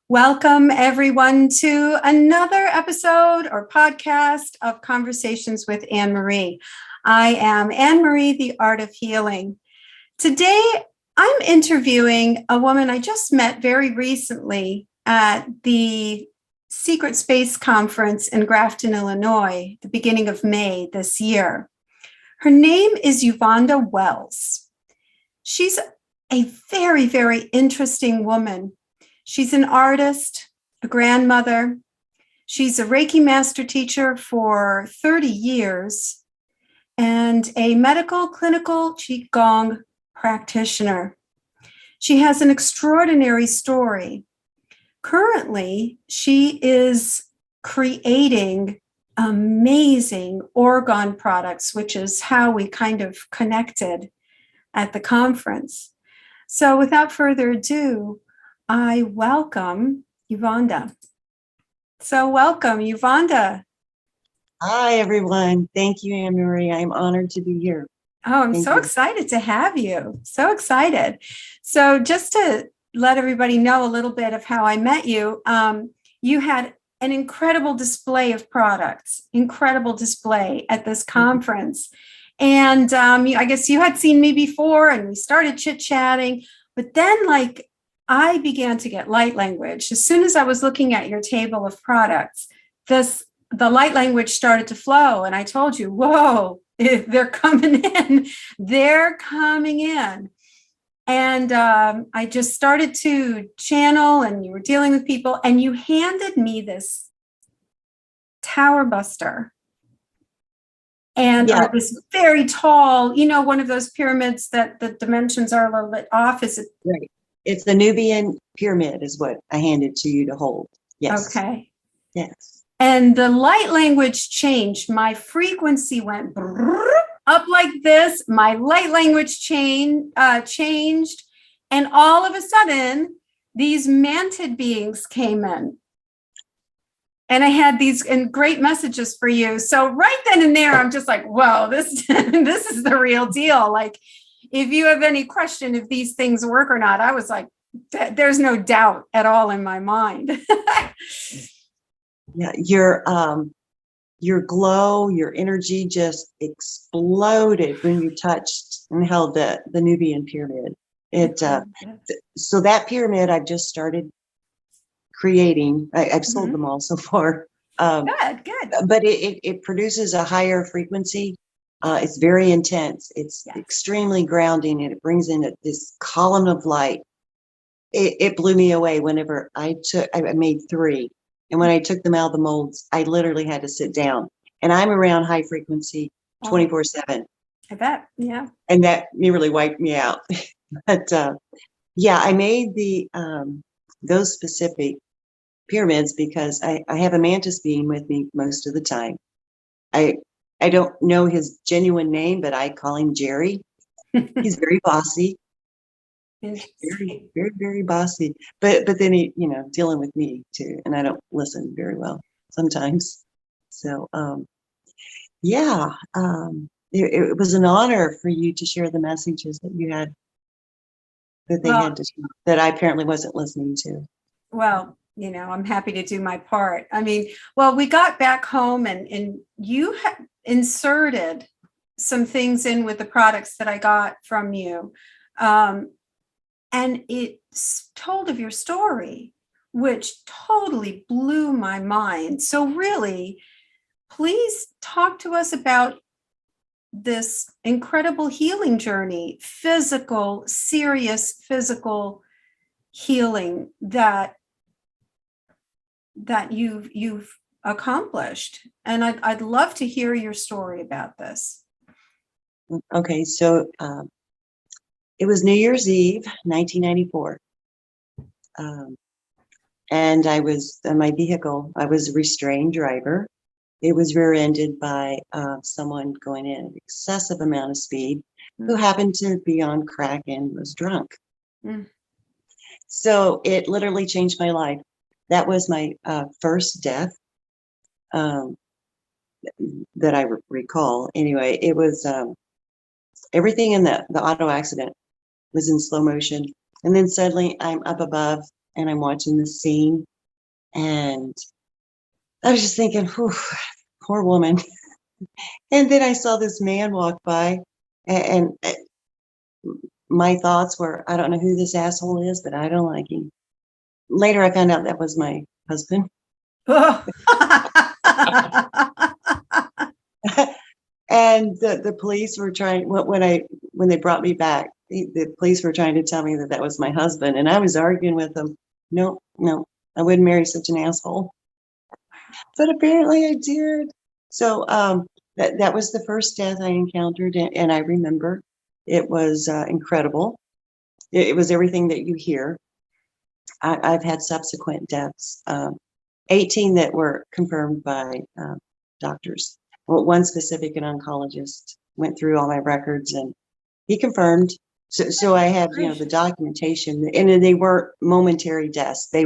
Welcome, everyone, to another episode or podcast of Conversations with Anne Marie. I am Anne Marie, the Art of Healing. Today, I'm interviewing a woman I just met very recently at the Secret Space Conference in Grafton, Illinois, the beginning of May this year. Her name is Yuvonda Wells. She's a very, very interesting woman. She's an artist, a grandmother. She's a Reiki master teacher for 30 years and a medical clinical Qigong practitioner. She has an extraordinary story. Currently, she is creating amazing orgone products, which is how we kind of connected at the conference. So without further ado, I welcome Yuvonda. So welcome, Yuvonda. Hi, everyone. Thank you, Anne Marie. I'm honored to be here. Oh, I'm so excited to have you. So excited. So just to let everybody know a little bit of how I met you, you had an incredible display of products, incredible display at this conference. And I guess you had seen me before and we started chit-chatting, but then I began to get light language. As soon as I was looking at your table of products, the light language started to flow. And I told you, whoa, they're coming in. They're coming in. And I just started to channel, and you were dealing with people, and you handed me this tower buster. And this very tall, one of those pyramids that the dimensions are a little bit off. Is it right? It's the Nubian pyramid is what I handed to you to hold. Yes. Okay. Yes. And the light language changed. My frequency went up like this. My light language changed. And all of a sudden, these manted beings came in. And I had these great messages for you. So right then and there, I'm just like, whoa, this is the real deal. If you have any question if these things work or not, I was like, there's no doubt at all in my mind. Yeah, your glow, your energy just exploded when you touched and held the Nubian pyramid. So that pyramid I've just started creating. I've sold them all so far. Good. But it produces a higher frequency. It's very intense. It's extremely grounding, and it brings in this column of light. It blew me away whenever I made 3. And when I took them out of the molds, I literally had to sit down. And I'm around high frequency 24/7. I bet, yeah. And that nearly wiped me out. But I made those specific pyramids because I have a mantis being with me most of the time. I don't know his genuine name, but I call him Jerry. He's very bossy. Very, very, very bossy. But then he, dealing with me too, and I don't listen very well sometimes. So, it was an honor for you to share the messages that you had, that I apparently wasn't listening to. Well, I'm happy to do my part. I mean, we got back home and you inserted some things in with the products that I got from you. And it told of your story, which totally blew my mind. So really, please talk to us about this incredible healing journey, serious physical healing that you've accomplished. And I'd love to hear your story about this. Okay, so it was New Year's Eve, 1994. And I was in my vehicle. I was a restrained driver. It was rear-ended by someone going in an excessive amount of speed who happened to be on crack and was drunk. So it literally changed my life. That was my first death that I recall. Anyway, it was everything in the auto accident was in slow motion. And then suddenly I'm up above and I'm watching the scene, and I was just thinking, whew, poor woman. And then I saw this man walk by, and my thoughts were, I don't know who this asshole is, but I don't like him. Later, I found out that was my husband. Oh. And the police were trying, when they brought me back, the police were trying to tell me that was my husband, and I was arguing with them. No, I wouldn't marry such an asshole. But apparently I did. So that was the first death I encountered, and I remember it was incredible. It was everything that you hear. I've had subsequent deaths, 18 that were confirmed by doctors. Well, one specific, an oncologist, went through all my records and he confirmed. So I have, the documentation, and they weren't momentary deaths. I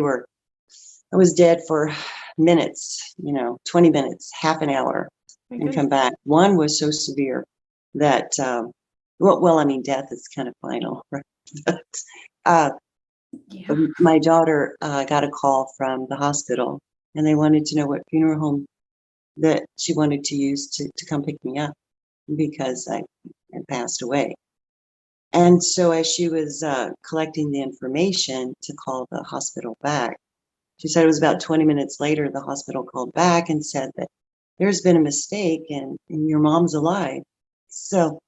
was dead for minutes, 20 minutes, half an hour, and come back. One was so severe that, death is kind of final, right? But, my daughter got a call from the hospital, and they wanted to know what funeral home that she wanted to use to come pick me up because I had passed away. And so as she was collecting the information to call the hospital back, she said it was about 20 minutes later, the hospital called back and said that there's been a mistake and your mom's alive. So,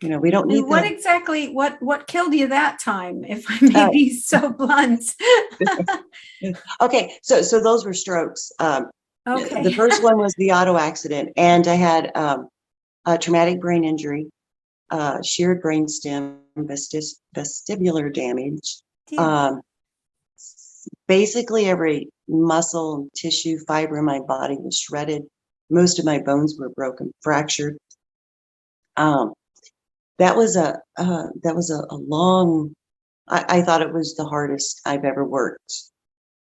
we don't need what killed you that time, if I may be so blunt? Okay, so those were strokes. Okay. The first one was the auto accident, and I had a traumatic brain injury, sheared brainstem, vestibular damage. Basically, every muscle and tissue fiber in my body was shredded. Most of my bones were broken, fractured. That was a long. I thought it was the hardest I've ever worked,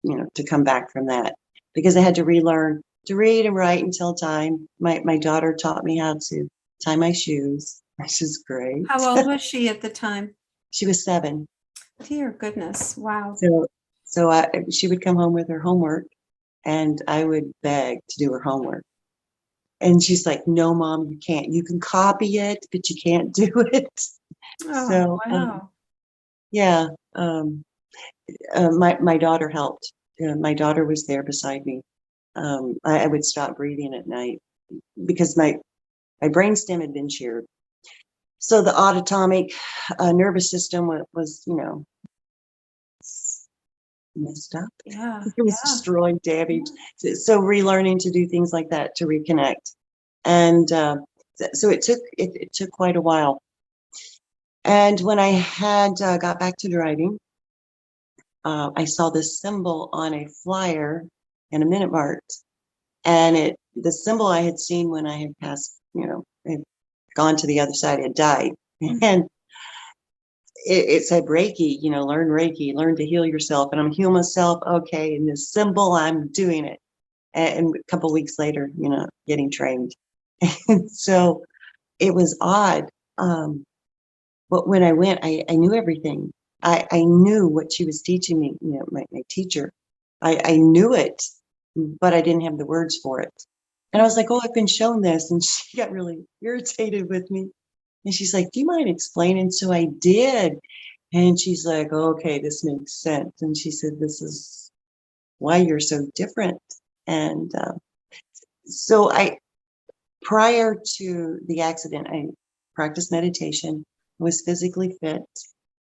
to come back from that, because I had to relearn to read and write and tell time. My daughter taught me how to tie my shoes, which is great. How old was she at the time? She was 7. Dear goodness. Wow. So she would come home with her homework, and I would beg to do her homework. And she's like, "No, Mom, you can't. You can copy it, but you can't do it." Oh, So, wow. yeah, my daughter helped. My daughter was there beside me. I would stop breathing at night because my brainstem had been sheared. So the autonomic nervous system was messed up. Yeah. It was destroyed, damaged. So relearning to do things like that to reconnect. And so it took quite a while. And when I had got back to driving, I saw this symbol on a flyer in a Minute Mart, and the symbol I had seen when I had passed, had gone to the other side, had died, and it said Reiki, learn Reiki, learn to heal yourself, and I'm heal myself. Okay, and this symbol, I'm doing it, and a couple of weeks later, getting trained, and so it was odd. But when I went, I knew everything. I knew what she was teaching me, my teacher. I knew it, but I didn't have the words for it. And I was like, "Oh, I've been shown this." And she got really irritated with me. And she's like, "Do you mind explaining?" So I did. And she's like, "Okay, this makes sense." And she said, "This is why you're so different." And so prior to the accident, I practiced meditation. I was physically fit.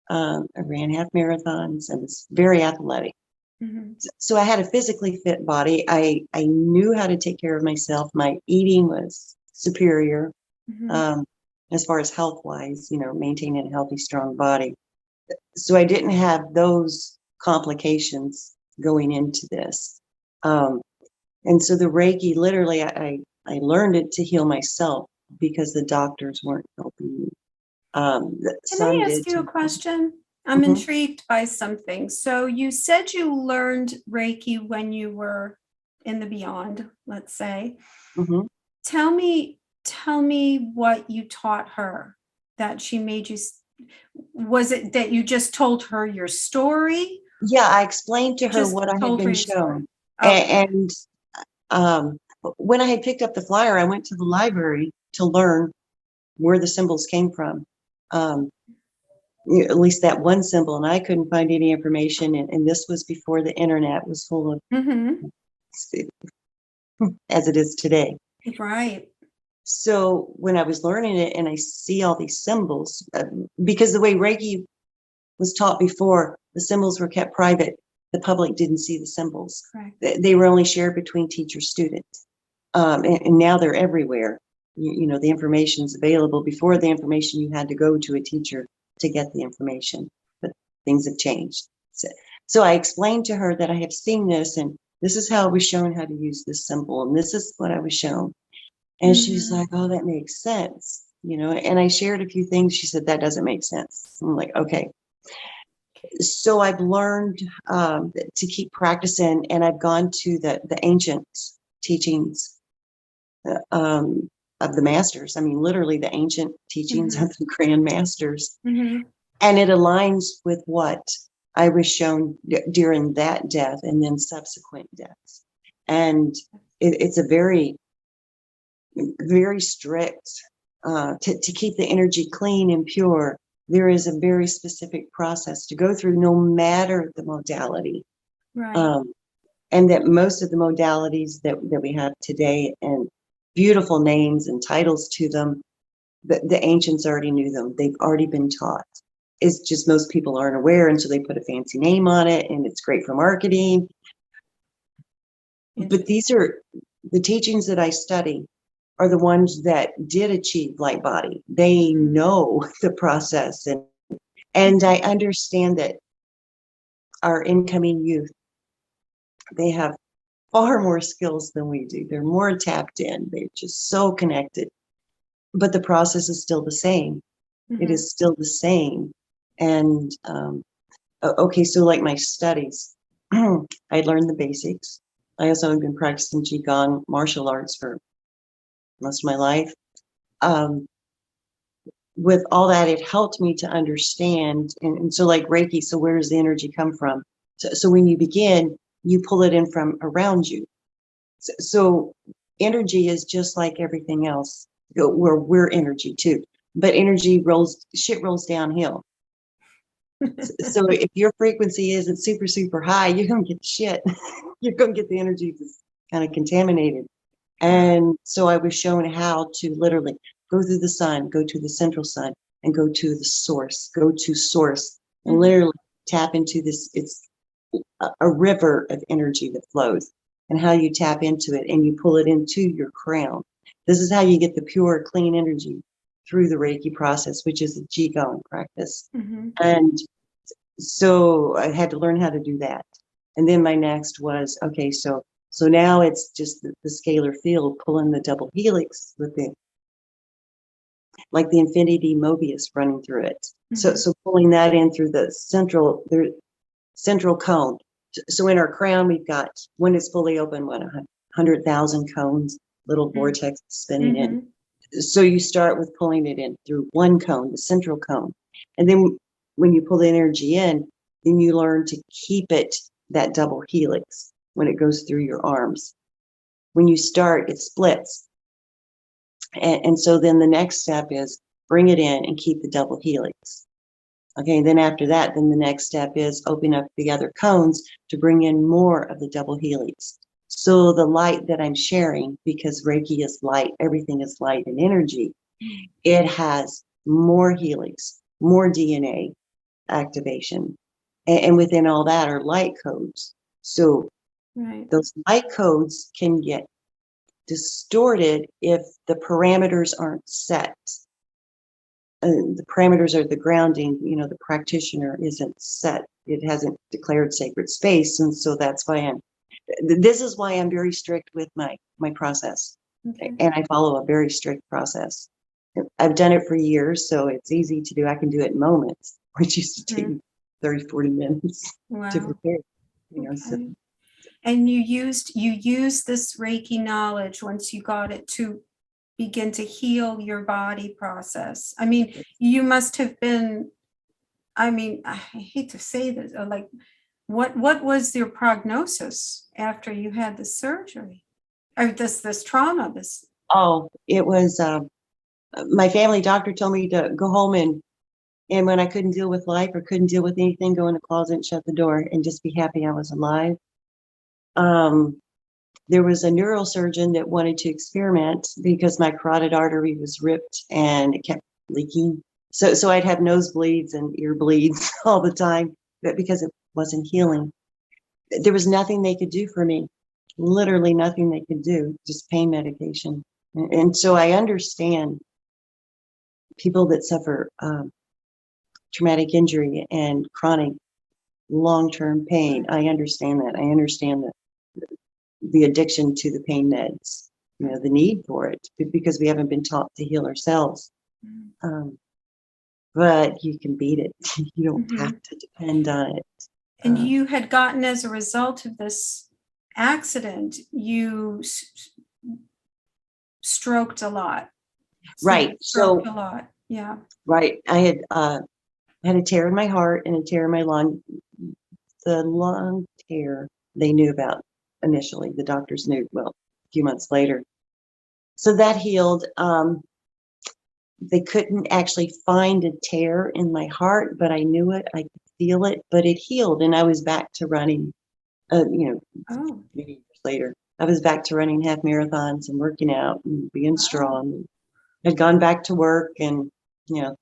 I ran half marathons. I was very athletic. Mm-hmm. So I had a physically fit body. I knew how to take care of myself. My eating was superior, as far as health wise, maintaining a healthy, strong body. So I didn't have those complications going into this. And so the Reiki, literally, I learned it to heal myself because the doctors weren't helping me. Can I ask you a question? I'm intrigued by something. So you said you learned Reiki when you were in the beyond, let's say. Tell me what you taught her that she made you. Was it that you just told her your story, Yeah, I explained to her Just what I had told her been your story. shown. Okay. And um, when I had picked up the flyer, I went to the library to learn where the symbols came from. Um, at least that one symbol, and I couldn't find any information. And this was before the internet was full of, Mm-hmm. as it is today. Right. So when I was learning it and I see all these symbols, because the way Reiki was taught before, the symbols were kept private. The public didn't see the symbols. Correct. They were only shared between teacher students. And now they're everywhere. You know, the information's available. Before, the information, you had to go to a teacher to get the information, but things have changed. So I explained to her that I have seen this, and this is how I was shown how to use this symbol, and this is what I was shown. And she's Mm-hmm. like, oh, that makes sense. You know, and I shared a few things. She said, that doesn't make sense. I'm like, okay. So I've learned to keep practicing, and I've gone to the ancient teachings of the masters. I mean, literally the ancient teachings Mm-hmm. of the grand masters. Mm-hmm. And it aligns with what I was shown during that death and then subsequent deaths. And it's a very, very strict, to keep the energy clean and pure. There is a very specific process to go through, no matter the modality. Right. And that most of the modalities that we have today, and beautiful names and titles to them, the ancients already knew them. They've already been taught. It's just most people aren't aware, and so they put a fancy name on it, and it's great for marketing. But these are the teachings that I study are the ones that did achieve light body. They know the process, and I understand that our incoming youth, they have far more skills than we do. They're more tapped in. They're just so connected. But the process is still the same. It Mm-hmm. is still the same. And okay, so like my studies, I learned the basics. I also have been practicing Qigong martial arts for most of my life. Um, with all that, it helped me to understand. And so, like Reiki, so where does the energy come from? So when you begin, you pull it in from around you. So energy is just like everything else. We're energy too, but shit rolls downhill. So if your frequency isn't super, super high, you're going to get the shit. You're going to get the energy that's kind of contaminated. And so I was shown how to literally go through the sun, go to the central sun, and go to the source, and literally tap into this. It's a river of energy that flows, and how you tap into it and you pull it into your crown. This is how you get the pure, clean energy through the Reiki process, which is a Qigong practice. Mm-hmm. And so I had to learn how to do that. And then my next was, okay, so now it's just the scalar field pulling the double helix with the, like the infinity Mobius running through it. Mm-hmm. So pulling that in through the central cone. So in our crown, we've got, when it's fully open, 100,000 cones, little vortex spinning in. So you start with pulling it in through one cone, the central cone. And then when you pull the energy in, then you learn to keep it, that double helix, when it goes through your arms. When you start, it splits. And so then the next step is bring it in and keep the double helix. Okay, and then after that, then the next step is open up the other cones to bring in more of the double helix. So the light that I'm sharing, because Reiki is light, everything is light and energy, it has more helix, more DNA activation. And within all that are light codes. So those light codes can get distorted if the parameters aren't set. The parameters are the grounding, the practitioner isn't set. It hasn't declared sacred space. And so that's why this is why I'm very strict with my process. Okay. And I follow a very strict process. I've done it for years, so it's easy to do. I can do it in moments, which used to take 30, 40 minutes to prepare. So. And you used this Reiki knowledge once you got it to begin to heal your body process. I mean, you must have been, I hate to say this, like What was your prognosis after you had the surgery? Or this trauma, this. Oh, it was, my family doctor told me to go home and when I couldn't deal with life or couldn't deal with anything, go in the closet and shut the door and just be happy I was alive. There was a neurosurgeon that wanted to experiment because my carotid artery was ripped and it kept leaking. So I'd have nosebleeds and ear bleeds all the time, but because it wasn't healing. There was nothing they could do for me, literally nothing they could do, just pain medication. And so I understand people that suffer traumatic injury and chronic long-term pain. I understand that. I understand the addiction to the pain meds, the need for it, because we haven't been taught to heal ourselves. But you can beat it. You don't have to depend on it. And you had gotten, as a result of this accident, you stroked a lot. Right. Stroked a lot. Yeah. Right. I had a tear in my heart and a tear in my lung. The lung tear they knew about initially. The doctors knew, well, a few months later. So that healed. They couldn't actually find a tear in my heart, but I knew it. I could feel it, but it healed. And I was back to running, many years later. I was back to running half marathons and working out and being strong. I'd gone back to work and,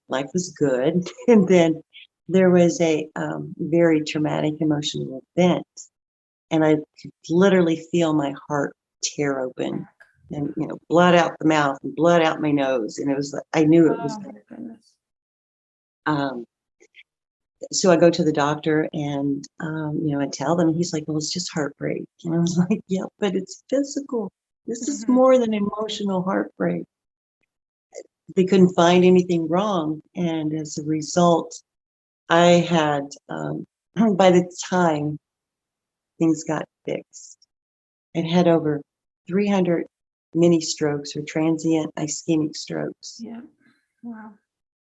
life was good. And then there was a very traumatic emotional event. And I could literally feel my heart tear open and, blood out the mouth and blood out my nose. And it was like, I knew it was bad. So I go to the doctor and, I tell them, he's like, well, it's just heartbreak. And I was like, yeah, but it's physical. This is more than emotional heartbreak. They couldn't find anything wrong. And as a result, I had, by the time things got fixed, I'd had over 300 mini strokes or transient ischemic strokes. Yeah. Wow.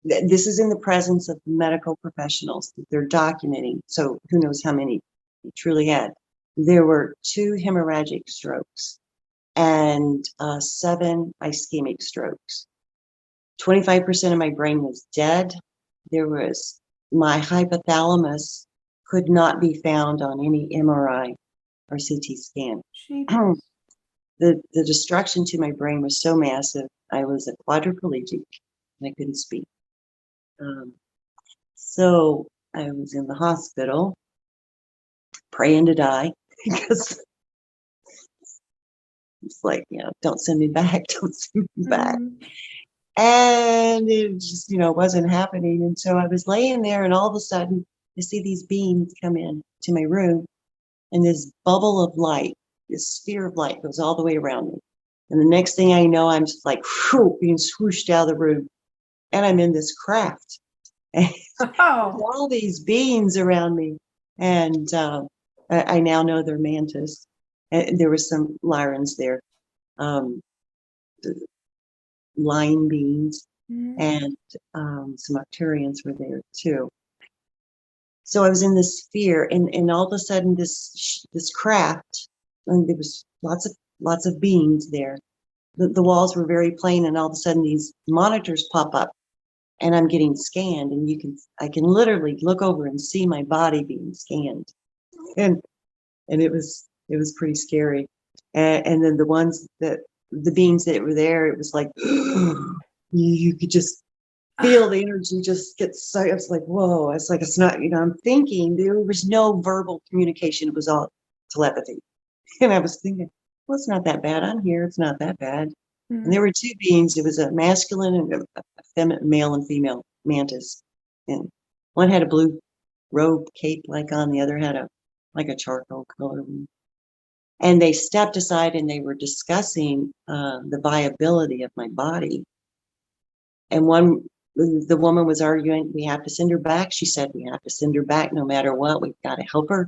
This is in the presence of medical professionals that they're documenting. So who knows how many he truly had. There were 2 hemorrhagic strokes and 7 ischemic strokes. 25% of my brain was dead. My hypothalamus could not be found on any MRI or CT scan. The destruction to my brain was so massive. I was a quadriplegic and I couldn't speak. So I was in the hospital praying to die because it's like, don't send me back. Don't send me back. And it just, wasn't happening. And so I was laying there and all of a sudden I see these beams come in to my room and this bubble of light, this sphere of light goes all the way around me. And the next thing I know, I'm just like being swooshed out of the room and I'm in this craft. And all these beings around me. And I now know they're mantis. And there were some lyrans there. Line beings and some Arcturians were there too. So I was in this sphere, and all of a sudden, this craft, and there was lots of beings there. The walls were very plain, and all of a sudden, these monitors pop up, and I'm getting scanned, and I can literally look over and see my body being scanned, and it was pretty scary. And then the beings that were there, it was like you could just feel the energy just get so. It's like, whoa! It's like it's not. I'm thinking there was no verbal communication. It was all telepathy, and I was thinking, well, it's not that bad. I'm here. It's not that bad. And there were 2 beings. It was a masculine and a male and female mantis, and one had a blue robe cape like on, the other had a charcoal color one. And they stepped aside and they were discussing the viability of my body. And the woman was arguing, we have to send her back. She said, we have to send her back no matter what. We've got to help her.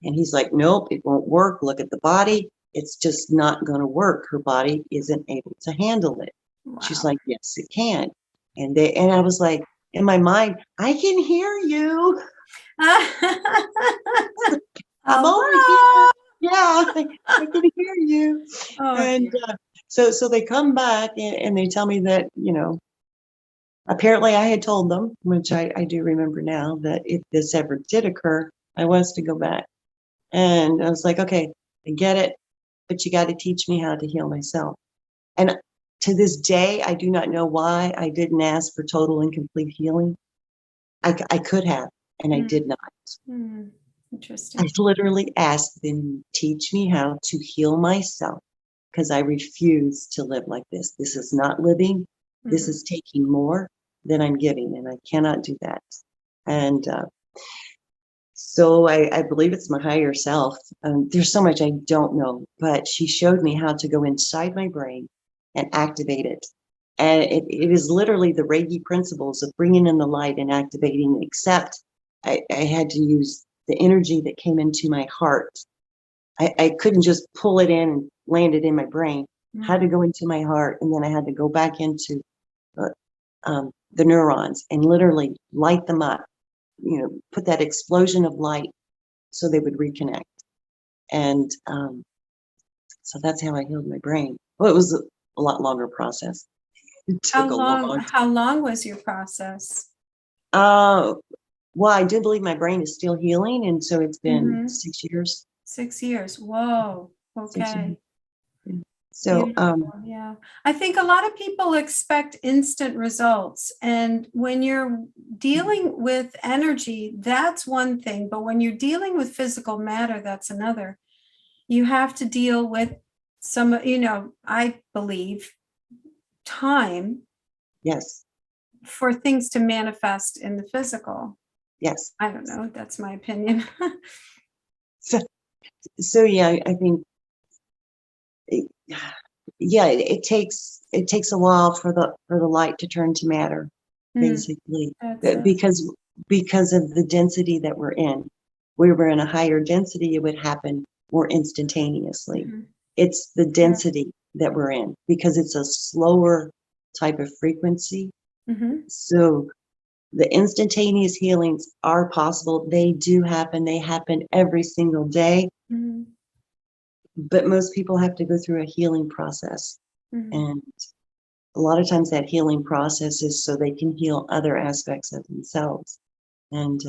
And he's like, nope, it won't work. Look at the body. It's just not going to work. Her body isn't able to handle it. Wow. She's like, yes, it can. And I was like, in my mind, I can hear you. I'm over here. Yeah, I can hear you. Oh, And dear. so they come back and they tell me that, apparently I had told them, which I do remember now, that if this ever did occur, I was to go back. And I was like, okay, I get it, but you got to teach me how to heal myself. And to this day, I do not know why I didn't ask for total and complete healing. I could have, and I did not. I Interesting. literally asked them, teach me how to heal myself because I refuse to live like this. This is not living. This is taking more than I'm giving, and I cannot do that. And so I believe it's my higher self. There's so much I don't know, but she showed me how to go inside my brain and activate it. And it is literally the Reiki principles of bringing in the light and activating, except I had to use the energy that came into my heart. I couldn't just pull it in and land it in my brain. I had to go into my heart, and then I had to go back into the neurons and literally light them up, put that explosion of light so they would reconnect. And so that's how I healed my brain. Well, it was a lot longer process. It took a long time. How long was your process? Well, I do believe my brain is still healing, and so it's been 6 years. 6 years. Whoa. 6 years. Okay. Yeah. So, Beautiful. Yeah. I think a lot of people expect instant results. And when you're dealing with energy, that's one thing. But when you're dealing with physical matter, that's another. You have to deal with some, I believe, time yes, for things to manifest in the physical. yes. I don't know. That's my opinion. So yeah, I think, yeah, it takes a while for the light to turn to matter, basically, because of the density that we're in. We were in a higher density, it would happen more instantaneously. It's the density that we're in because it's a slower type of frequency. So the instantaneous healings are possible. They do happen. They happen every single day. But most people have to go through a healing process. And a lot of times that healing process is so they can heal other aspects of themselves. And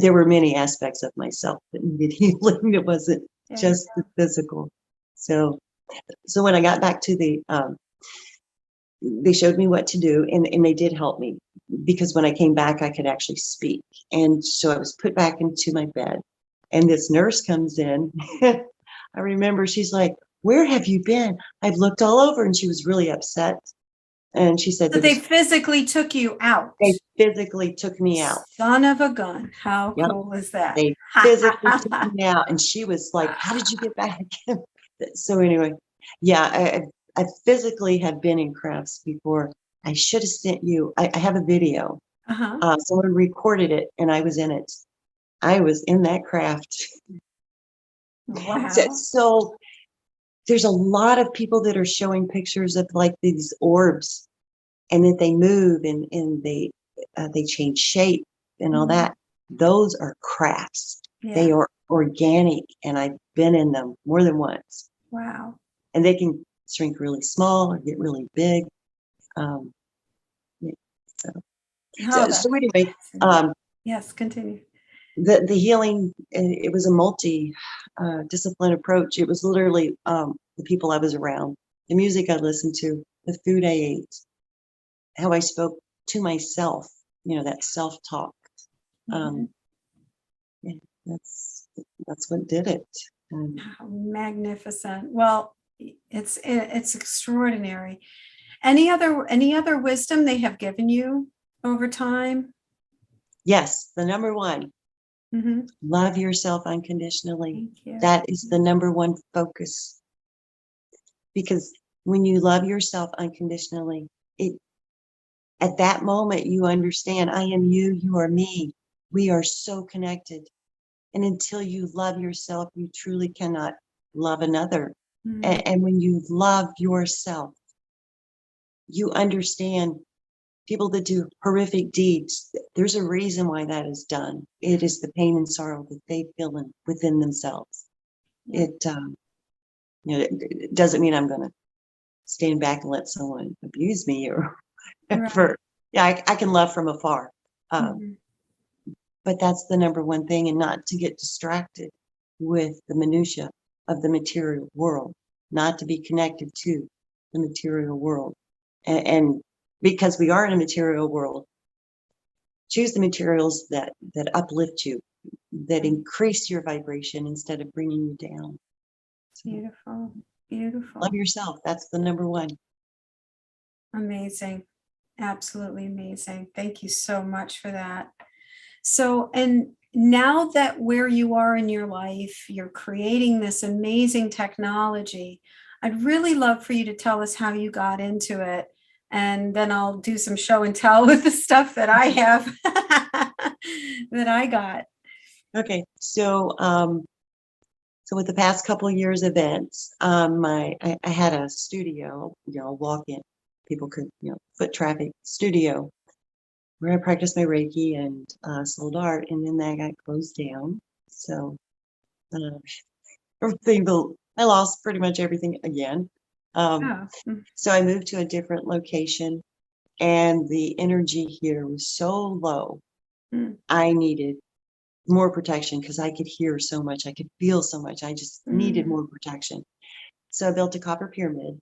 there were many aspects of myself that needed healing. It wasn't just the physical. So when I got back to they showed me what to do, and they did help me because when I came back, I could actually speak. And so I was put back into my bed, and this nurse comes in. I remember she's like, "Where have you been? I've looked all over," and she was really upset. And she said, So they physically took you out. They physically took me out. Son of a gun. How cool is that? They physically took me out. And she was like, "How did you get back?" So anyway, yeah, I physically have been in crafts before. I should have sent you. I have a video. Someone recorded it, and I was in it. I was in that craft. Wow. So there's a lot of people that are showing pictures of like these orbs, and that they move and they change shape and all that. Those are crafts. They are organic, and I've been in them more than once. Wow. And they can shrink really small or get really big. So anyway, yes, continue. The healing, it was a multi-discipline approach. It was literally the people I was around, the music I listened to, the food I ate, how I spoke to myself, that self-talk. Yeah, that's what did it. Magnificent. Well, it's extraordinary. Any other wisdom they have given you over time? Yes, the number one. Love yourself unconditionally. Thank you. That is the number one focus. Because when you love yourself unconditionally, at that moment you understand, I am you, you are me. We are so connected. And until you love yourself, you truly cannot love another. And when you love yourself, you understand people that do horrific deeds, there's a reason why that is done. It is the pain and sorrow that they feel within themselves. Yeah. It doesn't mean I'm going to stand back and let someone abuse me or whatever. Right. I can love from afar. Mm-hmm. But that's the number one thing, and not to get distracted with the minutia of the material world, not to be connected to the material world. And because we are in a material world, choose the materials that uplift you, that increase your vibration instead of bringing you down. So Beautiful. Beautiful. love yourself. That's the number one. Amazing. Absolutely amazing. Thank you so much for that. So, and now that where you are in your life, you're creating this amazing technology, I'd really love for you to tell us how you got into it. And then I'll do some show and tell with the stuff that I have that I got. Okay. So with the past couple of years events, I had a studio, walk-in, people could, foot traffic studio where I practiced my Reiki and sold art, and then that got closed down. So I lost pretty much everything again. So I moved to a different location, and the energy here was so low. I needed more protection because I could hear so much. I could feel so much. I just needed more protection. So I built a copper pyramid.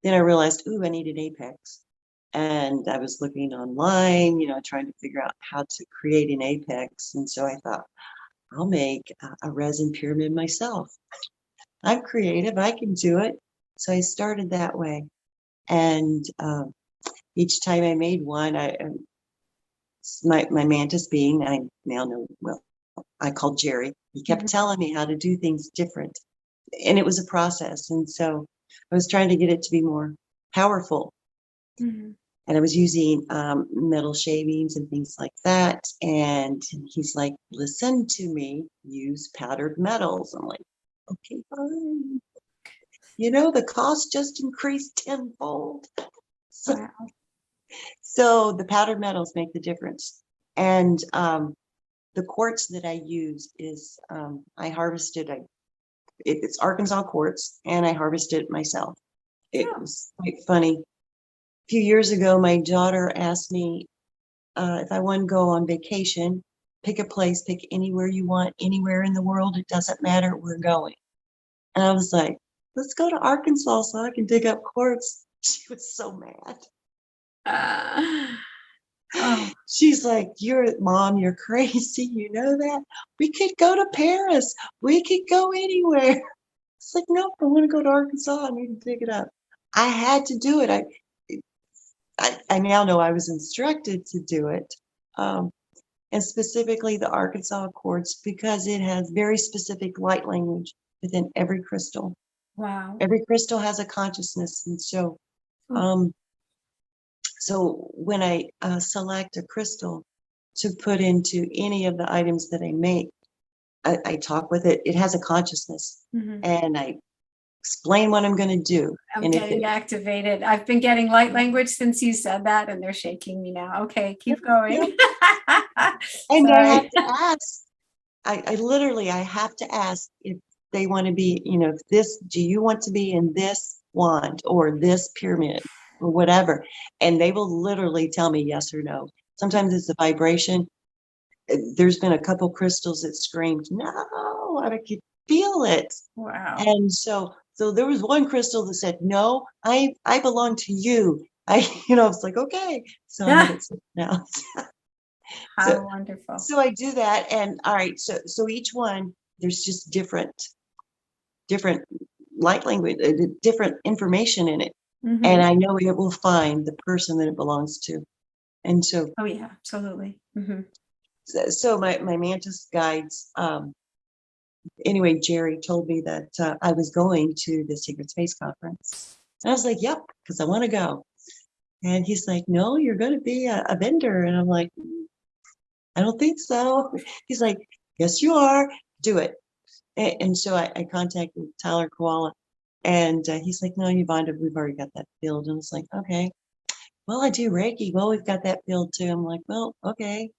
Then I realized, I need an apex. And I was looking online, trying to figure out how to create an apex. And so I thought, I'll make a resin pyramid myself. I'm creative. I can do it. So I started that way. And each time I made one, my mantis being, I now know, well, I called Jerry. He kept telling me how to do things different. And it was a process. And so I was trying to get it to be more powerful. And I was using metal shavings and things like that. And he's like, listen to me, use powdered metals. I'm like, okay, fine. The cost just increased tenfold. So the powdered metals make the difference. And the quartz that I use is, I harvested, it's Arkansas quartz, and I harvested it myself. It was quite funny. A few years ago, my daughter asked me if I want to go on vacation, pick a place, pick anywhere you want, anywhere in the world. It doesn't matter. We're going. And I was like, let's go to Arkansas so I can dig up quartz. She was so mad. She's like, Mom, you're crazy. You know that? We could go to Paris. We could go anywhere. It's like, nope, I want to go to Arkansas. I need to dig it up. I had to do it. I now know I was instructed to do it. And specifically the Arkansas quartz, because it has very specific light language within every crystal. Wow. Every crystal has a consciousness. And so, so when I select a crystal to put into any of the items that I make, I talk with it. It has a consciousness, and I explain what I'm going to do. I'm getting activated. I've been getting light language since you said that, and they're shaking me now. Okay, keep going. And I have to ask. I literally, I have to ask if they want to be, do you want to be in this wand or this pyramid or whatever? And they will literally tell me yes or no. Sometimes it's a vibration. There's been a couple crystals that screamed, no, I could feel it. Wow. And so there was one crystal that said, no, I belong to you. It's like, okay. So now. How wonderful. So I do that. And all right. So each one, there's just different light language, different information in it. And I know it will find the person that it belongs to. And so. Oh yeah, absolutely. So my mantis guides, anyway, Jerry told me that I was going to the Secret Space Conference. And I was like, yep, because I want to go. And he's like, no, you're going to be a vendor. And I'm like, I don't think so. He's like, yes, you are. Do it. And so I contacted Tyler Koala. And he's like, no, Yuvonda, we've already got that filled. And I was like, okay. well, I do Reiki. Well, we've got that field too. I'm like, well, okay.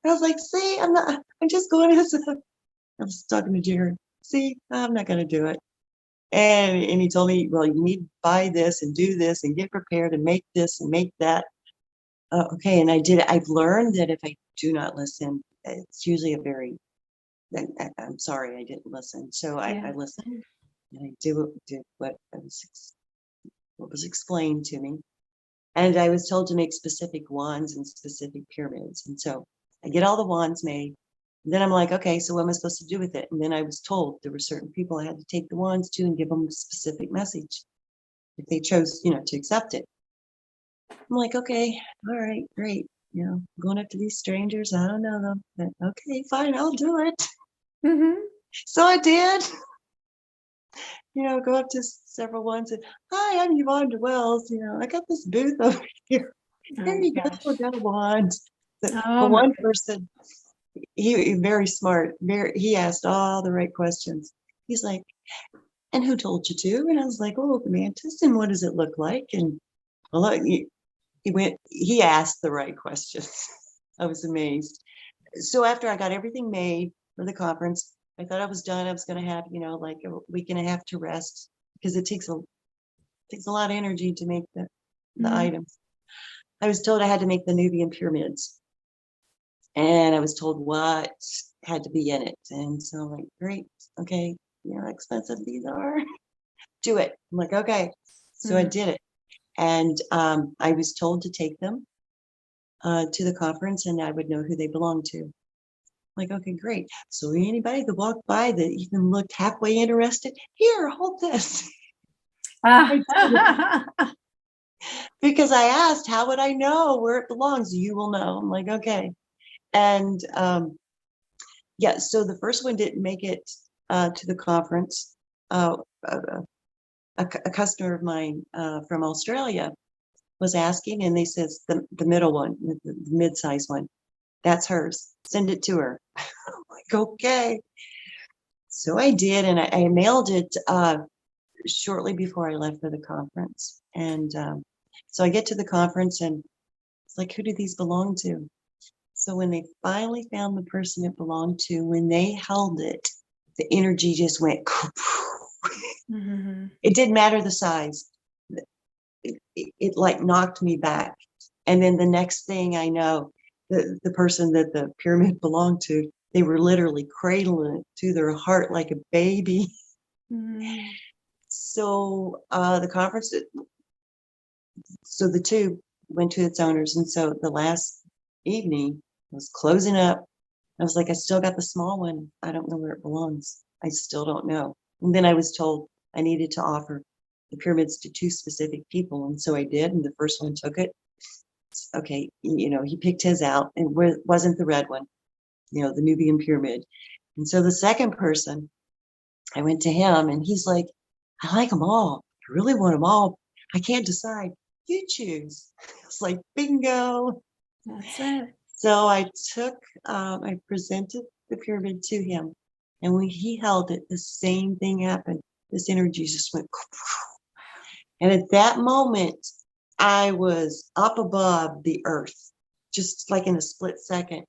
I was like, see, I'm just going as I was talking to Jared. See, I'm not going to do it. And he told me, well, you need to buy this and do this and get prepared and make this and make that. Okay. And I did it. I've learned that if I do not listen, it's usually a very, I'm sorry, I didn't listen. So I listened and I did what was explained to me. And I was told to make specific wands and specific pyramids. And so I get all the wands made. And then I'm like, okay, so what am I supposed to do with it? And then I was told there were certain people I had to take the wands to and give them a specific message if they chose, to accept it. I'm like, okay, all right, great. Going up to these strangers, I don't know them, but okay, fine, I'll do it. Mm-hmm. So I did. Go up to several ones and, hi, I'm Yuvonda Wells. I got this booth over here. Here you go, I got a wand. The one person, he very smart. He asked all the right questions. He's like, and who told you to? And I was like, oh, the mantis. And what does it look like? And he asked the right questions. I was amazed. So after I got everything made for the conference, I thought I was done. I was going to have, like a week and a half to rest because it takes a lot of energy to make the items. I was told I had to make the Nubian pyramids. And I was told what had to be in it. And so I'm like, great, okay, how expensive these are. Do it. I'm like, okay. So I did it. And I was told to take them to the conference and I would know who they belonged to. Like, okay, great. So anybody that walked by that even looked halfway interested, here, hold this. Because I asked, how would I know where it belongs? You will know. I'm like, okay. And so the first one didn't make it to the conference. A customer of mine from Australia was asking, and they says the middle one, the mid-sized one, that's hers. Send it to her. I'm like, okay. So I did, and I mailed it shortly before I left for the conference. And so I get to the conference, and it's like, who do these belong to? So when they finally found the person it belonged to, when they held it, the energy just went. It didn't matter the size. It like knocked me back. And then the next thing I know, the person that the pyramid belonged to, they were literally cradling it to their heart like a baby. So the conference, so the tube went to its owners. And so the last evening was closing up. I was like, I still got the small one. I don't know where it belongs. I still don't know. And then I was told I needed to offer the pyramids to two specific people. And so I did. And the first one took it. Okay. He picked his out and it wasn't the red one, the Nubian pyramid. And so the second person, I went to him and he's like, I like them all. I really want them all. I can't decide. You choose. It's like, bingo. That's it. So I presented the pyramid to him. And when he held it, the same thing happened. This energy just went. And at that moment, I was up above the earth, just like in a split second.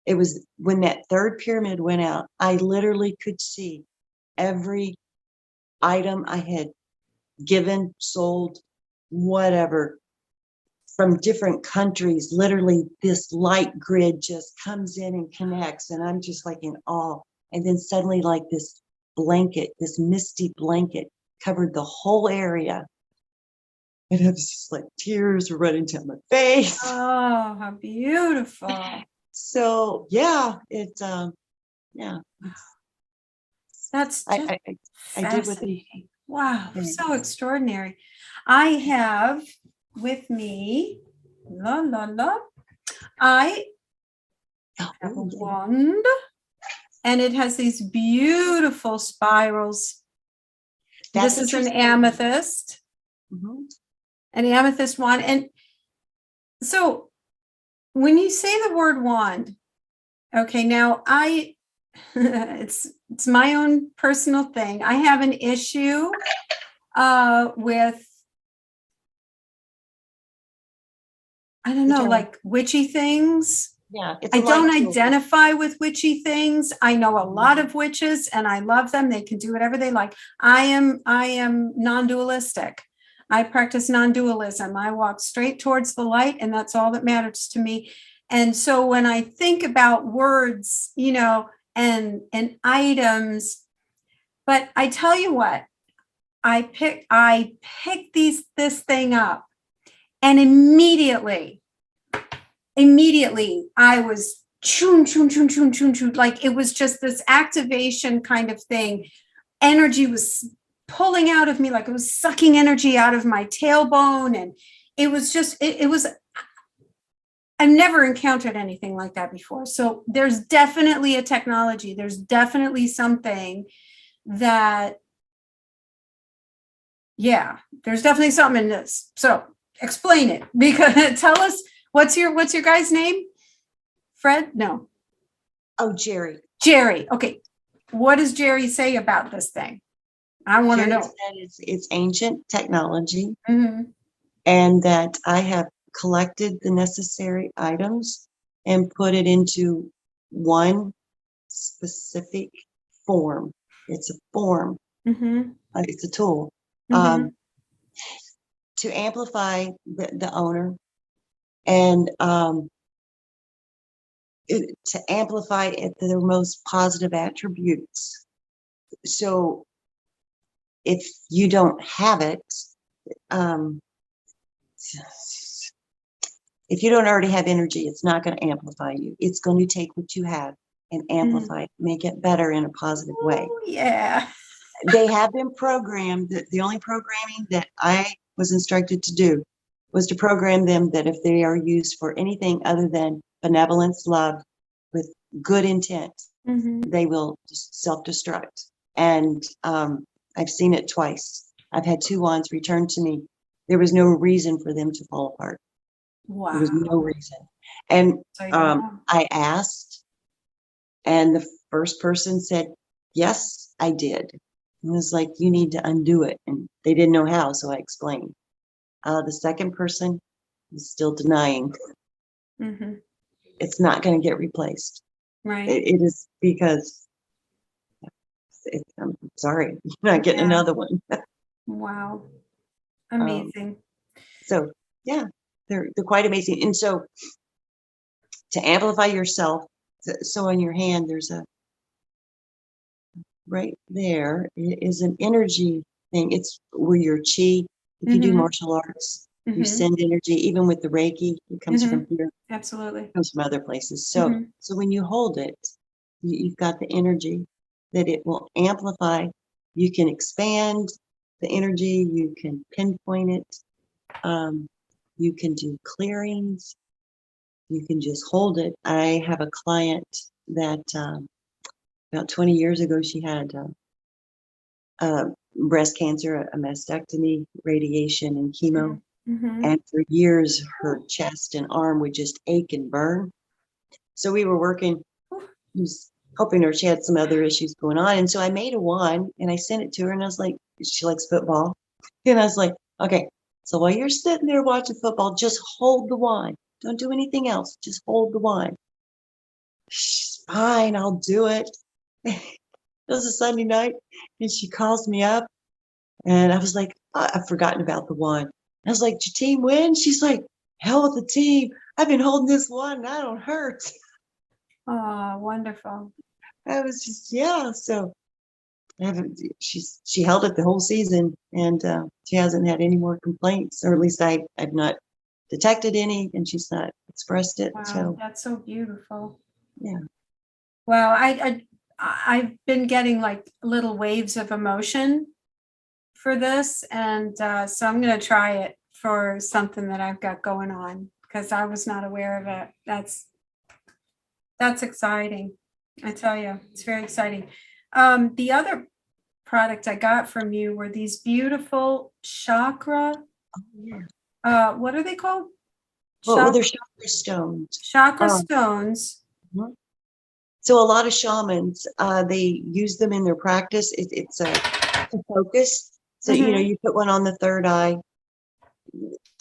It was when that third pyramid went out, I literally could see every item I had given, sold, whatever, from different countries. Literally, this light grid just comes in and connects, and I'm just like in awe. And then suddenly, like this blanket, this misty blanket covered the whole area. And it was just like tears were running down my face. Oh, how beautiful. So yeah, That's just I did with it. Wow, so extraordinary. I have with me, I have a wand, and it has these beautiful spirals. This is an amethyst, an amethyst wand. And so when you say the word wand, okay, now it's my own personal thing. I have an issue with I don't the know, term. like witchy things. Yeah, it's I a light don't tool. identify with witchy things. I know a lot of witches and I love them. They can do whatever they like. I am non-dualistic. I practice non-dualism. I walk straight towards the light and that's all that matters to me. And so when I think about words, and items, but I tell you what, I picked this thing up and immediately I was chun chun chun chun chun chun, like it was just this activation kind of thing. Energy was pulling out of me, like it was sucking energy out of my tailbone, and it was just it was. I've never encountered anything like that before. So there's definitely a technology. There's definitely something that, yeah, there's definitely something in this. So explain it, because tell us what's your guy's name? Fred? No. Oh, Jerry. Jerry. Okay. What does Jerry say about this thing? I want to Jerry know. said it's ancient technology, Mm-hmm. and that I have collected the necessary items and put it into one specific form. It's a form. Mm-hmm. It's a tool Mm-hmm. to amplify the owner and to amplify their most positive attributes. So if you don't have it, um, if you don't already have energy, it's not going to amplify you. It's going to take what you have and amplify it, make it better in a positive way. Oh, yeah. They have been programmed. The only programming that I was instructed to do was to program them that if they are used for anything other than benevolence, love, with good intent, Mm-hmm. they will just self-destruct. And I've seen it twice. I've had 2 wands returned to me. There was no reason for them to fall apart. Wow. There was no reason. And I asked, and the first person said, yes, I did. And it was like, you need to undo it. And they didn't know how, so I explained. The second person is still denying. Mm-hmm. It's not going to get replaced. Right. It is because I'm sorry, you're not getting another one. Wow. Amazing. So yeah, they're quite amazing. And so to amplify yourself, so on your hand, there's a right there is an energy thing. It's where your chi. If you do martial arts, you send energy. Even with the Reiki, it comes from here. Absolutely. It comes from other places. So when you hold it, you've got the energy that it will amplify. You can expand the energy. You can pinpoint it. You can do clearings. You can just hold it. I have a client that about 20 years ago, she had breast cancer, a mastectomy, radiation, and chemo. And for years, her chest and arm would just ache and burn. So we were working, helping her. She had some other issues going on. And so I made a wand and I sent it to her. And I was like, she likes football. And I was like, okay, so while you're sitting there watching football, just hold the wand. Don't do anything else. Just hold the wand. Fine, I'll do it. It was a Sunday night, and she calls me up, and I was like, I've forgotten about the wand. I was like, did your team win? She's like, hell with the team. I've been holding this wand, and I don't hurt. Oh, wonderful. I was just, yeah. So she held it the whole season, and she hasn't had any more complaints, or at least I've not detected any, and she's not expressed it. Wow, So that's so beautiful. yeah. Well, I've been getting like little waves of emotion for this, and so I'm going to try it for something that I've got going on, because I was not aware of it. That's exciting. I tell you, it's very exciting. The other product I got from you were these beautiful chakra. What are they called? Well, they're chakra stones. Chakra stones. So a lot of shamans, they use them in their practice. It's a focus. So, you put one on the third eye,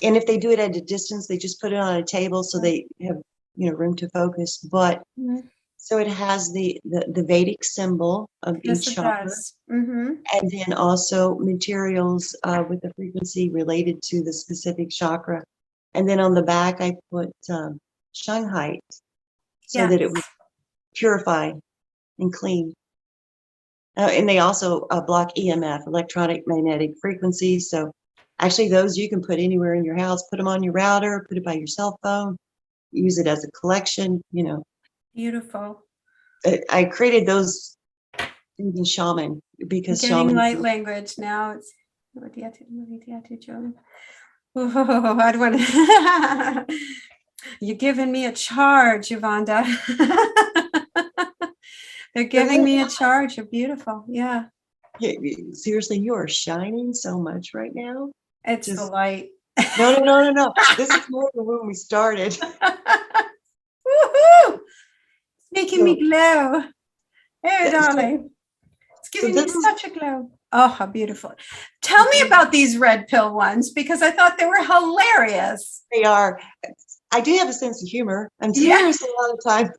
and if they do it at a distance, they just put it on a table so they have, room to focus. But Mhm. so it has the Vedic symbol of Yes, each it chakra, does. Mm-hmm. and then also materials with the frequency related to the specific chakra. And then on the back, I put Shanghai so that it would Yes. purify and clean. And they also block EMF, electronic magnetic frequencies. So actually, those you can put anywhere in your house. Put them on your router, put it by your cell phone, use it as a collection. Beautiful. I created those in shaman I'm because getting shaman. light language now. It's oh, I don't want to. You're giving me a charge, Yuvonda. They're giving me a charge. You're beautiful. Yeah. Seriously, you are shining so much right now. It's the Just light. no. This is more than when we started. Woohoo! It's making me So, glow. Oh, so, darling. It's so giving me this is such a glow. Oh, how beautiful. Tell me about these red pill ones because I thought they were hilarious. they are. I do have a sense of humor. I'm Yeah. serious a lot of times.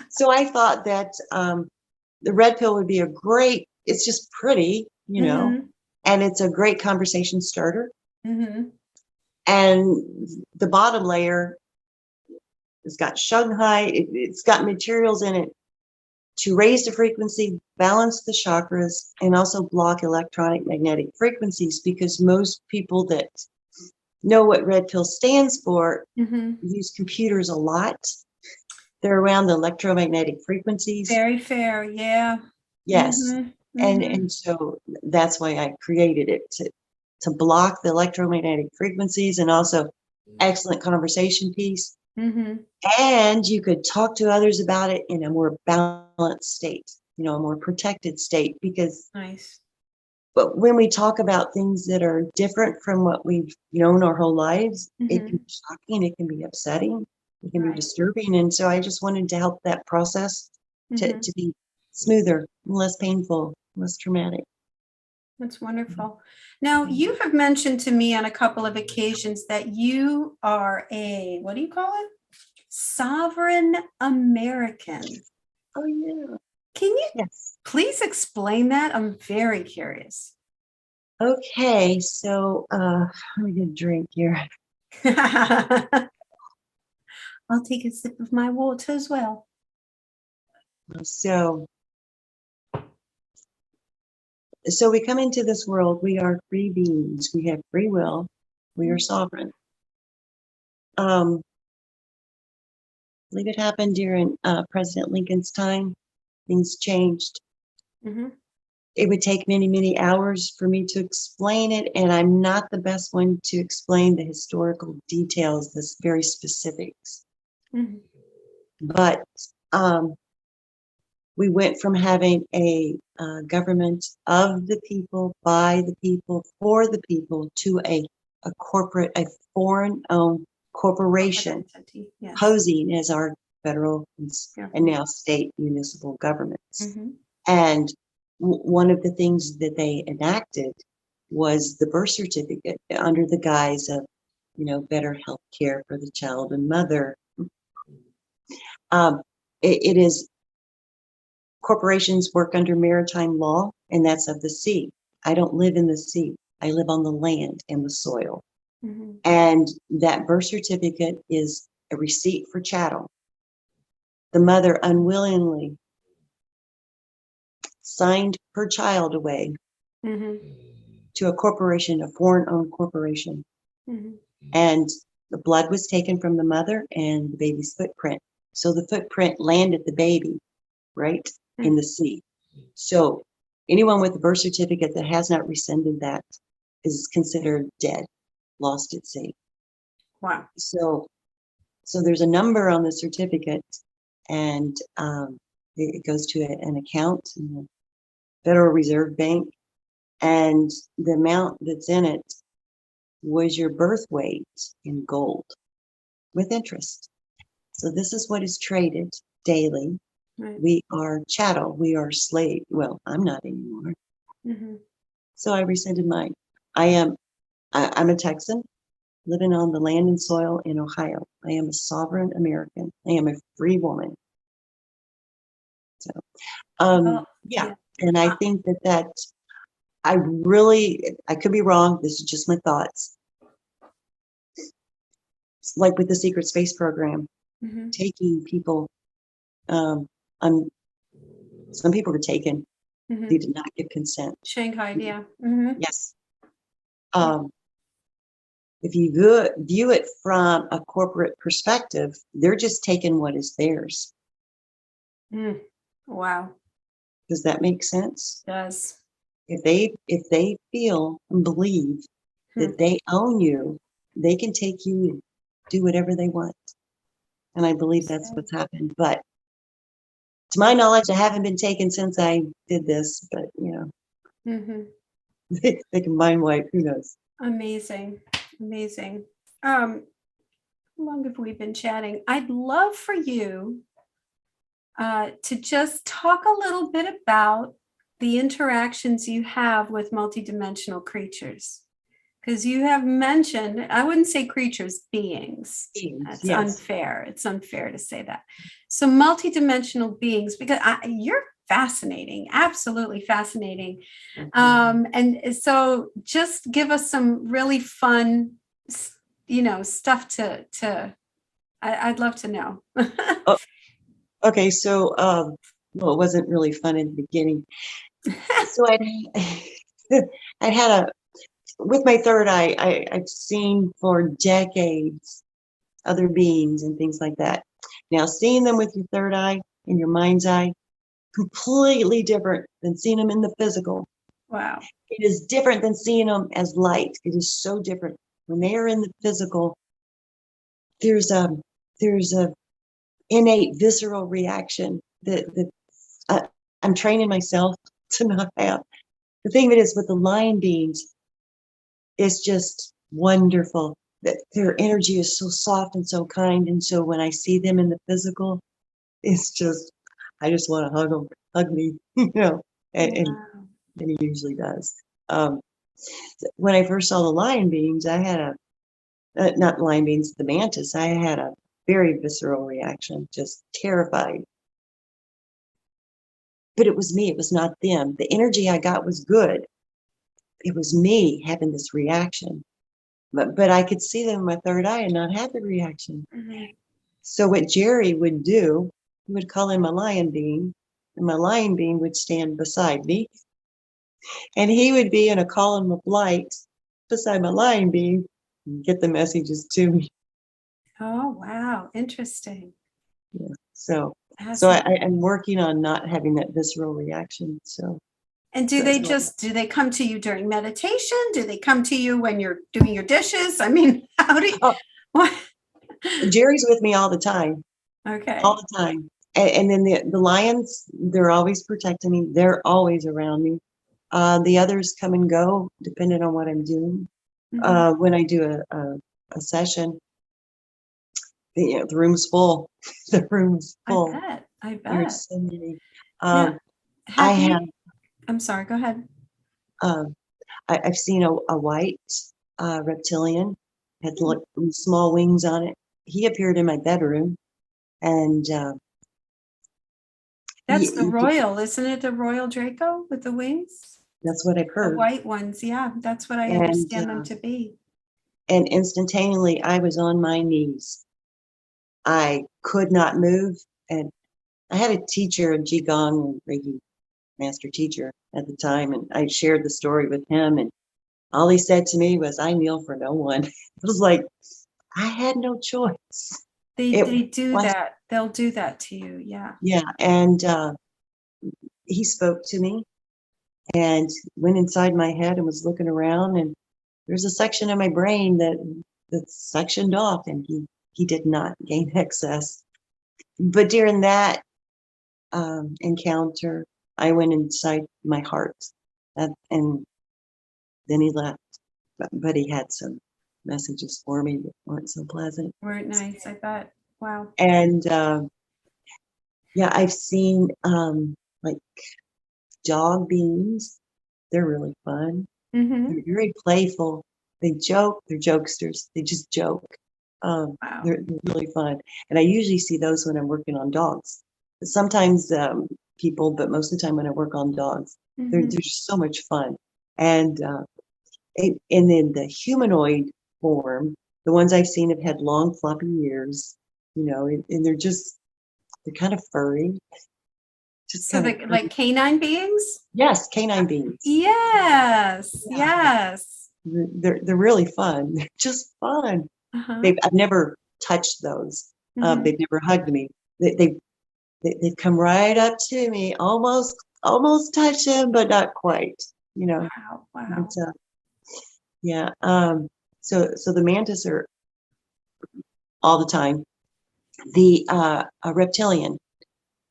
So I thought that the red pill would be it's just pretty, Mm-hmm. and it's a great conversation starter. Mm-hmm. And the bottom layer has got Shanghai. It's got materials in it to raise the frequency, balance the chakras, and also block electronic magnetic frequencies, because most people that know what red pill stands for Mm-hmm. use computers a lot. They're around the electromagnetic frequencies. Very fair. Yeah. Yes. Mm-hmm. And Mm-hmm. and so that's why I created it to block the electromagnetic frequencies, and also excellent conversation piece. Mm-hmm. And you could talk to others about it in a more balanced state, a more protected state, because Nice. but when we talk about things that are different from what we've known our whole lives, it Mm-hmm. can be shocking, it can be upsetting, it can be Right. disturbing. And so I just wanted to help that process Mm-hmm. to be smoother, less painful, less traumatic. That's wonderful. Now, you have mentioned to me on a couple of occasions that you are what do you call it? Sovereign American. Oh, yeah. Can you Yes. please explain that? I'm very curious. Okay. So let me get a drink here. I'll take a sip of my water as well. So, so we come into this world, we are free beings. We have free will. We are sovereign. I believe it happened during President Lincoln's time. Things changed. Mm-hmm. It would take many, many hours for me to explain it, and I'm not the best one to explain the historical details, the very specifics. Mm-hmm. But we went from having a government of the people, by the people, for the people, to a foreign-owned corporation Yes. posing as our federal Yeah. and now state municipal governments. Mm-hmm. And one of the things that they enacted was the birth certificate under the guise of, better health care for the child and mother. It is corporations work under maritime law, and that's of the sea. I don't live in the sea. I live on the land and the soil. Mm-hmm. And that birth certificate is a receipt for chattel. The mother unwillingly signed her child away Mm-hmm. to a corporation, a foreign-owned corporation. Mm-hmm. And the blood was taken from the mother and the baby's footprint. So the footprint landed the baby right in the sea. So anyone with a birth certificate that has not rescinded that is considered dead, lost at sea. Wow. So there's a number on the certificate, and it goes to an account in the Federal Reserve Bank, and the amount that's in it was your birth weight in gold with interest. So this is what is traded daily. Right. We are chattel. We are slave. Well, I'm not anymore. Mm-hmm. So I rescinded mine. I am I'm a Texan living on the land and soil in Ohio. I am a sovereign American. I am a free woman. So, Well, yeah. yeah. And I think that I could be wrong. This is just my thoughts. It's like with the secret space program, Mm-hmm. taking people, um, some people were taken. Mm-hmm. They did not give consent. Shanghai, yeah. Mm-hmm. Yes. If you view it from a corporate perspective, they're just taking what is theirs. Mm. Wow. Does that make sense? Does. If they feel and believe Hmm. that they own you, they can take you and do whatever they want. And I believe that's what's happened. But to my knowledge, I haven't been taken since I did this. But Mm-hmm. they can mind wipe. Who knows? Amazing. Amazing. How long have we been chatting? I'd love for you to just talk a little bit about the interactions you have with multidimensional creatures. Because you have mentioned, I wouldn't say creatures, beings. That's Yes. unfair. It's unfair to say that. So multidimensional beings, because you're fascinating, absolutely fascinating. And so just give us some really fun, stuff I'd love to know. Oh, okay. So, well, it wasn't really fun in the beginning. So I had with my third eye, I've seen for decades other beings and things like that. Now, seeing them with your third eye in your mind's eye, completely different than seeing them in the physical. Wow. It is different than seeing them as light. It is so different. When they are in the physical, there's a innate visceral reaction that I'm training myself to not have. The thing of it is with the lion beings, it's just wonderful that their energy is so soft and so kind. And so when I see them in the physical, it's just, I just want to hug them, hug me, and he usually does. Um, when I first saw the lion beings, I had not lion beings, the mantis, I had a very visceral reaction, just terrified. But it was me, it was not them. The energy I got was good. It was me having this reaction. But I could see them in my third eye and not have the reaction. Mm-hmm. So what Jerry would do, he would call in my lion being, and my lion being would stand beside me. And he would be in a column of light beside my lion being and get the messages to me. Oh, wow. Interesting. Yeah. So Fascinating. I'm working on not having that visceral reaction. And do they come to you during meditation? Do they come to you when you're doing your dishes? I mean, how do you, oh, what? Jerry's with me all the time. Okay. All the time. And then the lions, they're always protecting me. They're always around me. The others come and go depending on what I'm doing. Mm-hmm. When I do a session, the room's full. The room's full. I bet. There's so many. Now, I have have, you, I'm sorry, go ahead. I've seen a white reptilian, had like small wings on it. He appeared in my bedroom, and That's the royal, isn't it? The royal Draco with the wings? that's what I've The heard. white ones. Yeah, that's what I And understand them to be. and instantaneously, I was on my knees. I could not move, and I had a teacher, a Qigong and Reiki master teacher at the time, and I shared the story with him, and all he said to me was, "I kneel for no one." It was like I had no choice. They It do was, that. They'll do that to you. Yeah. yeah, and he spoke to me and went inside my head and was looking around, and there's a section of my brain that's sectioned off, and he did not gain access. But during that encounter, I went inside my heart, and then he left. But he had some messages for me that weren't so pleasant. Weren't nice, I bet. Wow. And yeah, I've seen like dog beings. They're really fun. Mm-hmm. They're very playful. They joke. They're jokesters. They just joke. Wow. They're really fun. And I usually see those when I'm working on dogs. Sometimes people, but most of the time when I work on dogs, they're Mhm. just so much fun. And and then the humanoid form, the ones I've seen have had long floppy ears, and they're kind of furry, just So kind of the like furry. canine beings? Yes, canine beings. Yes. Yeah, Yes. they're really fun. They're just fun. Uh-huh. I've never touched those. Mhm. They've never hugged me. They've come right up to me, almost touch them, but not quite. You know, Wow. but Wow. yeah. So the mantis are all the time. The a reptilian.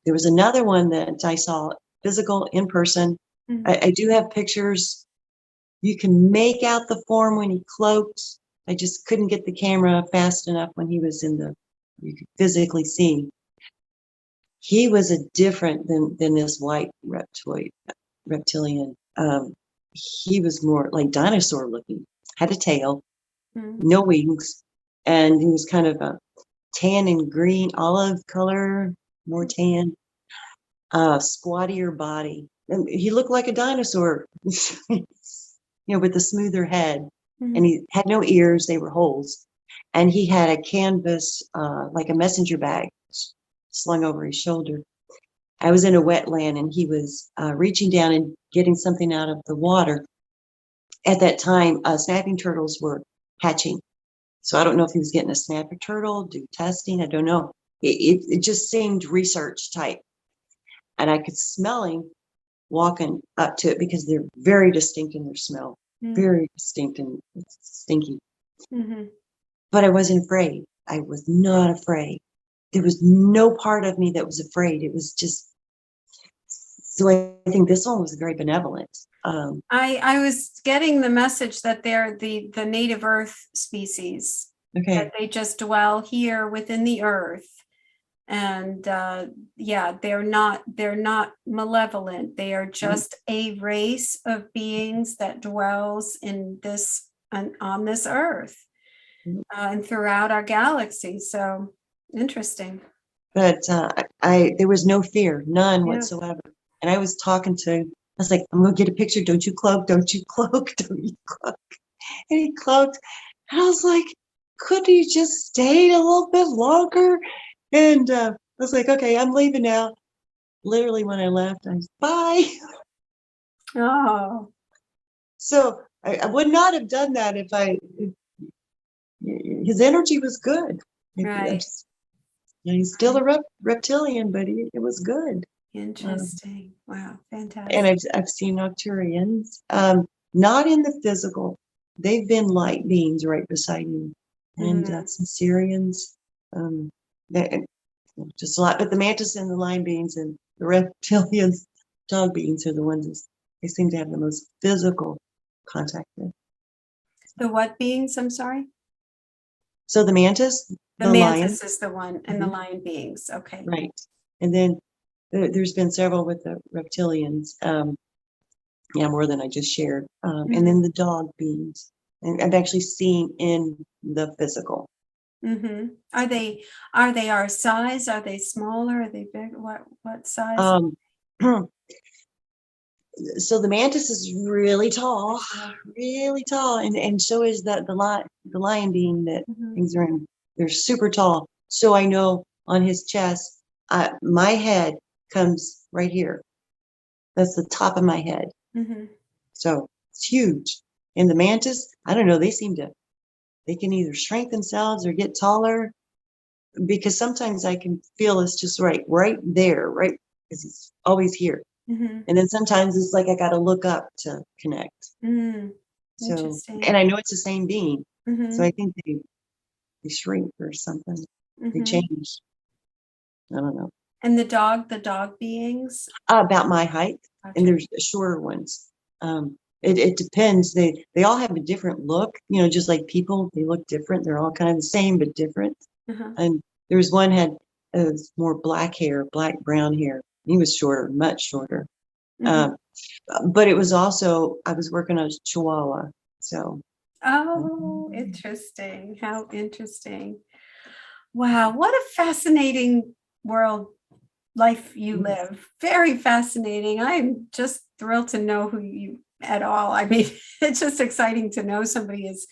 There was another one that I saw physical in person. Mhm. I do have pictures. You can make out the form when he cloaked. I just couldn't get the camera fast enough when he was you could physically see. He was a different than this white reptilian. He was more like dinosaur looking, had a tail, Mhm. no wings, and he was kind of a tan and green olive color, more tan, squattier body. And he looked like a dinosaur, with a smoother head. And Mhm. he had no ears, they were holes. And he had a canvas, like a messenger bag slung over his shoulder. I was in a wetland and he was reaching down and getting something out of the water. At that time, snapping turtles were hatching. So I don't know if he was getting a snapper turtle, do testing. I don't know. It just seemed research type. And I could smell him walking up to it because they're very distinct in their smell, Mhm. very distinct and stinky. Mhm. But I wasn't afraid. I was not afraid. There was no part of me that was afraid. It was just, so I think this one was very benevolent. I was getting the message that they're the native earth species, that Okay. they just dwell here within the earth. And yeah, they're not malevolent. They are just a race of beings that dwells in this on this earth, and throughout our galaxy. So interesting. But there was no fear, none Yeah. whatsoever. And I was talking to him. I was like, I'm going to get a picture. Don't you cloak? Don't you cloak? Don't you cloak? And he cloaked. And I was like, could you just stayed a little bit longer? And I was like, okay, I'm leaving now. Literally, when I left, I was, bye. Oh, So I would not have done that if his energy was good. right. He's still a reptilian, but it was good. Interesting. Wow, And fantastic. I've seen Nocturians, not in the physical. They've been light beings right beside me, and Mhm. some Syrians, that, just a lot. But the mantis and the lion beings and the reptilians, dog beings are the ones that they seem to have the most physical contact with. The what beings? I'm sorry. So the mantis, The the lion, mantis is the one, and the mhm, lion beings. Okay. right, and then there's been several with the reptilians. Yeah, more than I just shared. And Mm-hmm. then the dog beings. And I've actually seen in the physical. Mm-hmm. Are they our size? Are they smaller? Are they big? What size? Um, so the mantis is really tall, and so is the lion being that Mm-hmm. things are in. They're super tall. So I know on his chest, my head comes right here. That's the top of my head. Mm-hmm. So it's huge. And the mantis, I don't know, they can either shrink themselves or get taller, because sometimes I can feel it's just right there, right, because he's always here. Mm-hmm. And then sometimes it's like I got to look up to connect. Mm-hmm. So, and Interesting. I know it's the same being. So Mm-hmm. I think they shrink or something. They Mm-hmm. change. I don't know. And the dog beings. About my height, and Gotcha. there's shorter ones. It depends. They all have a different look. Just like people, they look different. They're all kind of the same but different. Uh-huh. And there was one had more black hair, black brown hair. He was shorter, much shorter. Mm-hmm. Um, but it was also, I was working on Chihuahua. So Oh, interesting. How interesting. Wow, what a fascinating world life you live. Very fascinating. I'm just thrilled to know who you at all. I mean, it's just exciting to know somebody as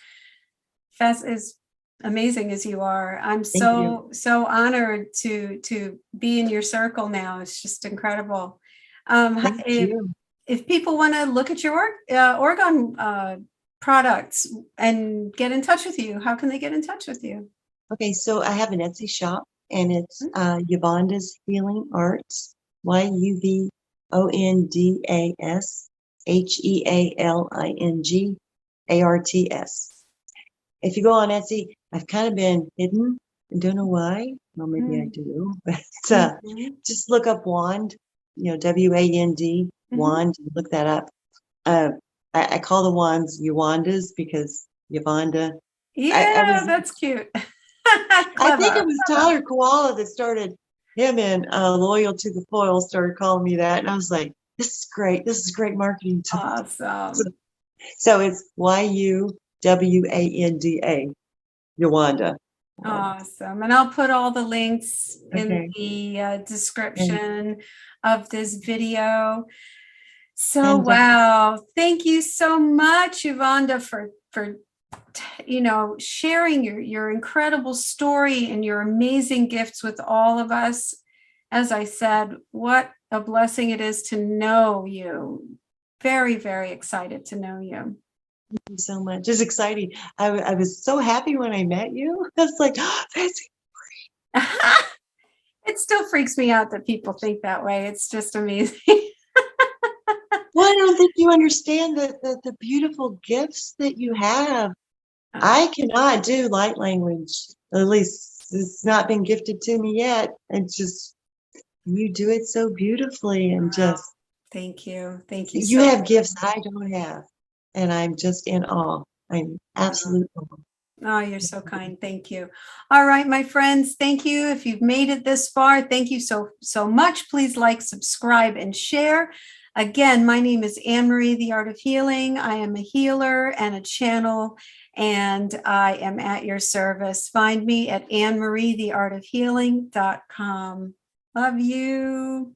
amazing as you are. I'm Thank you. so honored to be in your circle now. It's just incredible. Thank you. If people want to look at your Oregon products and get in touch with you, how can they get in touch with you? Okay, so I have an Etsy shop, and it's Yuvonda's Healing Arts, YUVONDASHEALINGARTS. If you go on Etsy, I've kind of been hidden and don't know why. Well, maybe I do, but just look up Wand, WAND, Wand, look that up. I call the wands Yuvondas because Yuvonda. Yeah, that's cute. I think it Clever. was Tyler Koala that started him, and Loyal to the Foil started calling me that. And I was like, this is great. This is great marketing. Awesome. So it's YUWANDA, Yuvonda. Awesome. And I'll put all the links in Okay. the description of this video. So, And wow. Thank you so much, Yuvonda, for sharing your incredible story and your amazing gifts with all of us. As I said, what a blessing it is to know you. Very, very excited to know you. thank you so much. It's exciting. I was so happy when I met you. I was like, oh, that's It still freaks me out that people think that way. It's just amazing. Well, I don't think you understand the beautiful gifts that you have. I cannot do light language. At least it's not been gifted to me yet. And just you do it so beautifully, and just Thank you. Thank you you so have much. gifts I don't have. And I'm just in awe. I'm absolutely awe. Oh, you're so kind. Thank you. All right, my friends, thank you. If you've made it this far, thank you so much. Please like, subscribe, and share. Again, my name is Anne Marie, The Art of Healing. I am a healer and a channel, and I am at your service. Find me at AnneMarieTheArtofHealing.com. Love you.